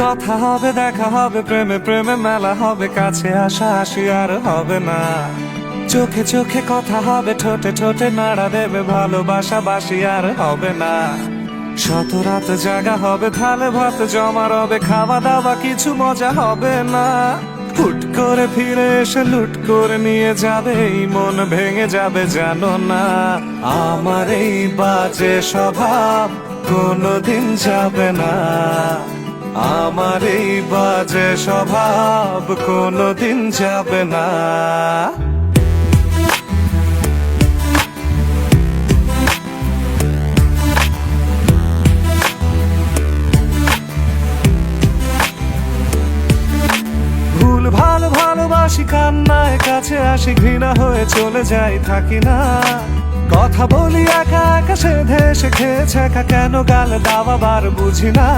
কথা হবে, দেখা হবে, প্রেমে প্রেমে মেলা হবে, কাছে আসা আসি আর হবে না। চোখে চোখে কথা হবে, ঠোঁটে ঠোঁটে নাড়া দেবে, ভালোবাসা বাসি আর হবে না। শত রাত জাগা হবে, থালে ভাত জমা রবে, খাওয়া দাওয়া কিছু মজা হবে না। হুট করে ফিরে এসে লুট করে নিয়ে যাবে, এই মন ভেঙে যাবে জানো না। আমার এই বাজে স্বভাব কোনোদিন যাবে না। আমার এই বাজে স্বভাব কোনোদিন যাবে না। ভুল ভালো ভালোবাসি, কান্নায় কাছে আসি, ঘৃণা হয়ে চলে যাই থাকি না। কথা বলি একা একা, সেধে এসে খেয়েছে একা, কেন গাল দাবাবার বুঝি না।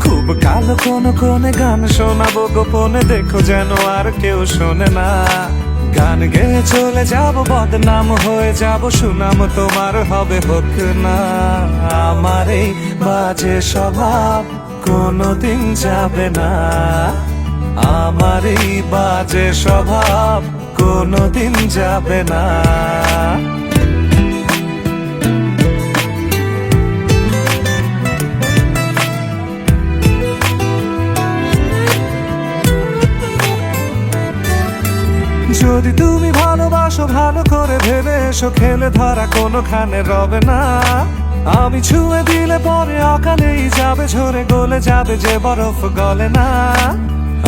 খুব কালো কোন কোনে গান শোনাবো গোপনে, দেখো যেন আর কেউ শোনে না। গান গেয়ে চলে যাব, বদনাম হয়ে যাব, সুনাম তোমার হবে হোক না। আমার এই বাজে স্বভাব কোনোদিন যাবে না। আমার এই বাজে স্বভাব কোনোদিন যাবে না। যদি তুমি ভালোবাসো ভালো করে ভেবে এসো, খেলে ধরা কোনোখানে রবে না। আমি ছুঁয়ে দিলে পরে অকালেই যাবে, ঝরে গলে যাবে যে বরফ গলে না।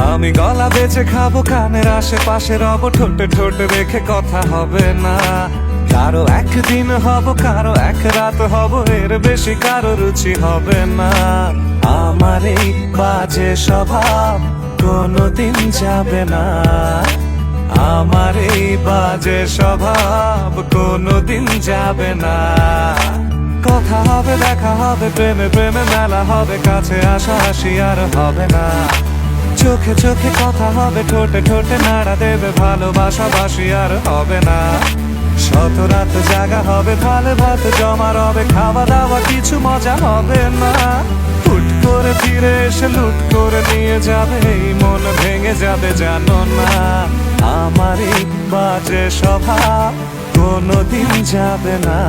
আমি গলা বেঁচে খাবো, কানের আশেপাশে রব, ঠোঁটে ঠোঁটে রেখে কথা হবে না। কারো একদিন হব, কারো এক রাত হব, এর বেশি কারো রুচি হবে না। আমার এই বাজে স্বভাব কোনোদিন যাবে না। আমার এই বাজে স্বভাব কোনোদিন যাবে না। কথা হবে, দেখা হবে, প্রেমে প্রেমে মেলা হবে, কাছে আসা আসি আর হবে না। চোখে চোখে কথা হবে, ঠোঁটে ঠোঁটে নাড়া দেবে, ভালোবাসা বাসি আর হবে না। শত রাত জাগা হবে, থালে ভাত জমা রবে, খাওয়া দাওয়া কিছু মজা হবে না। হুট করে ফিরে এসে লুট করে নিয়ে যাবে, এই মন ভেঙে যাবে জানো না। আমার এই বাজে স্বভাব কোনোদিন যাবে না।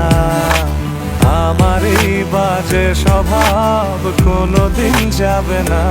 আমার এই বাজে স্বভাব কোনোদিন যাবে না।